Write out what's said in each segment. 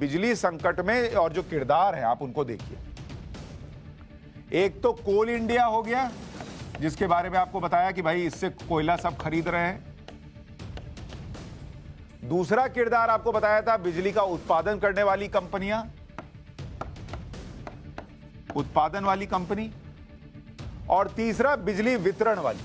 बिजली संकट में और जो किरदार है आप उनको देखिए। एक तो कोल इंडिया हो गया, जिसके बारे में आपको बताया कि भाई इससे कोयला सब खरीद रहे हैं। दूसरा किरदार आपको बताया था बिजली का उत्पादन करने वाली कंपनियां, उत्पादन वाली कंपनी, और तीसरा बिजली वितरण वाली।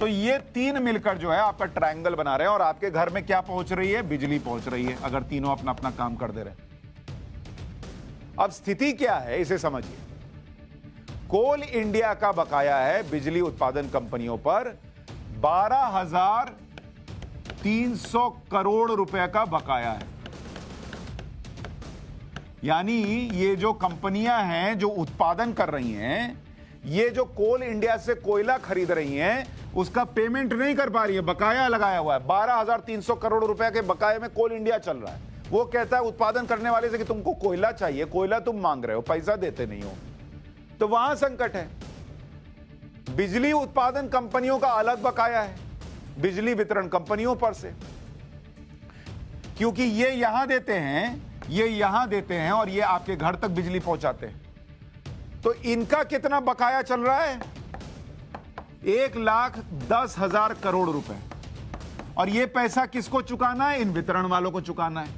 तो ये तीन मिलकर जो है आपका ट्रायंगल बना रहे हैं, और आपके घर में क्या पहुंच रही है? बिजली पहुंच रही है, अगर तीनों अपना अपना काम कर दे रहे हैं। अब स्थिति क्या है इसे समझिए। कोल इंडिया का बकाया है बिजली उत्पादन कंपनियों पर 12,300 करोड़ रुपए का बकाया है। यानी ये जो कंपनियां हैं जो उत्पादन कर रही हैं, ये जो कोल इंडिया से कोयला खरीद रही हैं, उसका पेमेंट नहीं कर पा रही है, बकाया लगाया हुआ है। 12,300 करोड़ रुपए के बकाये में कोल इंडिया चल रहा है। वो कहता है उत्पादन करने वाले से कि तुमको कोयला चाहिए, कोयला तुम मांग रहे हो, पैसा देते नहीं हो, तो वहां संकट है। बिजली उत्पादन कंपनियों का अलग बकाया है बिजली वितरण कंपनियों पर से, क्योंकि ये यहां देते हैं, ये यहां देते हैं और ये आपके घर तक बिजली पहुंचाते हैं। तो इनका कितना बकाया चल रहा है? 1,10,000 करोड़ रुपए। और ये पैसा किसको चुकाना है? इन वितरण वालों को चुकाना है।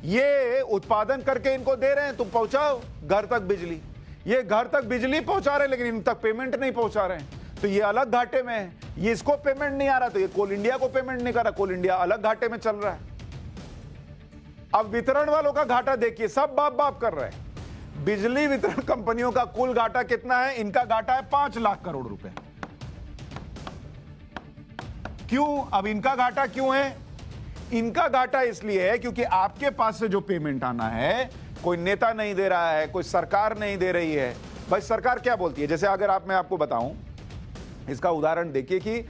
ये उत्पादन करके इनको दे रहे हैं, तुम पहुंचाओ घर तक बिजली। ये घर तक बिजली पहुंचा रहे हैं, लेकिन इन तक पेमेंट नहीं पहुंचा रहे हैं, तो ये अलग घाटे में है। ये इसको पेमेंट नहीं आ रहा, तो ये कोल इंडिया को पेमेंट नहीं कर रहा, कोल इंडिया अलग घाटे में चल रहा है। अब वितरण वालों का घाटा देखिए, सब बाप बाप कर रहे हैं। बिजली वितरण कंपनियों का कुल घाटा कितना है? इनका घाटा है 5 लाख करोड़ रुपए। क्यों? अब इनका घाटा क्यों है? इनका घाटा इसलिए है क्योंकि आपके पास से जो पेमेंट आना है, कोई नेता नहीं दे रहा है, कोई सरकार नहीं दे रही है। भाई सरकार क्या बोलती है? जैसे अगर मैं आपको बताऊं, इसका उदाहरण देखिए कि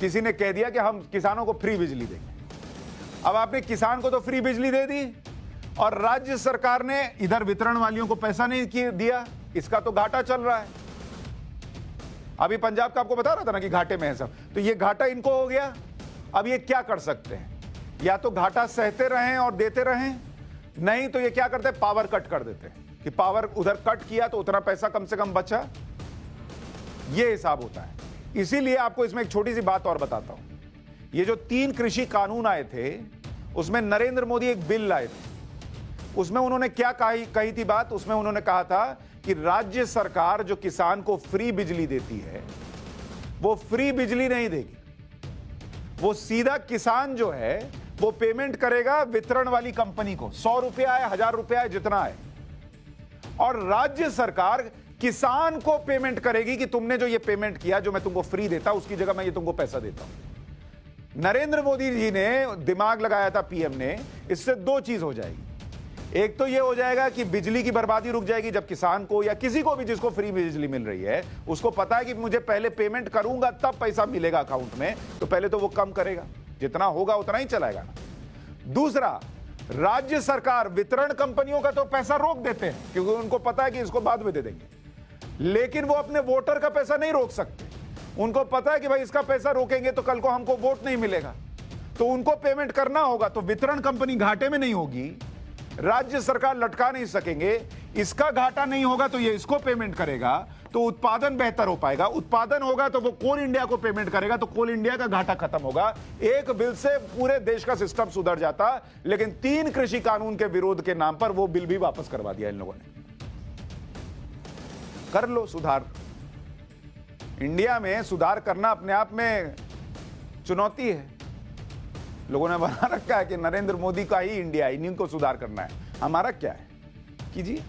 किसी ने कह दिया कि हम किसानों को फ्री बिजली देंगे। अब आपने किसान को तो फ्री बिजली दे दी, और राज्य सरकार ने इधर वितरण वालियों को पैसा नहीं दिया, इसका तो घाटा चल रहा है। अभी पंजाब का आपको बता रहा था ना कि घाटे में है सब, तो ये घाटा इनको हो गया। अब ये क्या कर सकते हैं? या तो घाटा सहते रहें और देते रहें, नहीं तो ये क्या करते हैं? पावर कट कर देते हैं कि पावर उधर कट किया तो उतना पैसा कम से कम बचा। ये हिसाब होता है। इसीलिए आपको इसमें एक छोटी सी बात और बताता हूं। ये जो 3 कृषि कानून आए थे, उसमें नरेंद्र मोदी एक बिल लाए थे। उसमें उन्होंने क्या कही थी बात? उसमें उन्होंने कहा था कि राज्य सरकार जो किसान को फ्री बिजली देती है, वो फ्री बिजली नहीं देगी। वो सीधा किसान जो है वो पेमेंट करेगा वितरण वाली कंपनी को, 100 रुपया है, 1000 रुपया है, जितना है, और राज्य सरकार किसान को पेमेंट करेगी कि तुमने जो ये पेमेंट किया, जो मैं तुमको फ्री देता, उसकी जगह मैं ये तुमको पैसा देता हूं। नरेंद्र मोदी जी ने दिमाग लगाया था, पीएम ने, इससे 2 चीज हो जाएगी। एक तो ये हो जाएगा कि बिजली की बर्बादी रुक जाएगी, जब किसान को या किसी को भी जिसको फ्री बिजली मिल रही है, उसको पता है कि मुझे पहले पेमेंट करूंगा तब पैसा मिलेगा अकाउंट में, तो पहले तो वो कम करेगा, जितना होगा उतना ही चलाएगा ना। दूसरा, राज्य सरकार वितरण कंपनियों का तो पैसा रोक देते हैं, क्योंकि उनको पता है कि इसको बाद में दे देंगे, लेकिन वो अपने वोटर का पैसा नहीं रोक सकते। उनको पता है कि भाई इसका पैसा रोकेंगे तो कल को हमको वोट नहीं मिलेगा, तो उनको पेमेंट करना होगा। तो वितरण कंपनी घाटे में नहीं होगी, राज्य सरकार लटका नहीं सकेंगे, इसका घाटा नहीं होगा तो ये इसको पेमेंट करेगा, तो उत्पादन बेहतर हो पाएगा। उत्पादन होगा तो वो कोल इंडिया को पेमेंट करेगा, तो कोल इंडिया का घाटा खत्म होगा। एक बिल से पूरे देश का सिस्टम सुधर जाता, लेकिन 3 कृषि कानून के विरोध के नाम पर वो बिल भी वापस करवा दिया इन लोगों ने। कर लो सुधार। इंडिया में सुधार करना अपने आप में चुनौती है। लोगों ने बना रखा है कि नरेंद्र मोदी का ही इंडिया है, इन्हीं को सुधार करना है। हमारा क्या है? कीजिए।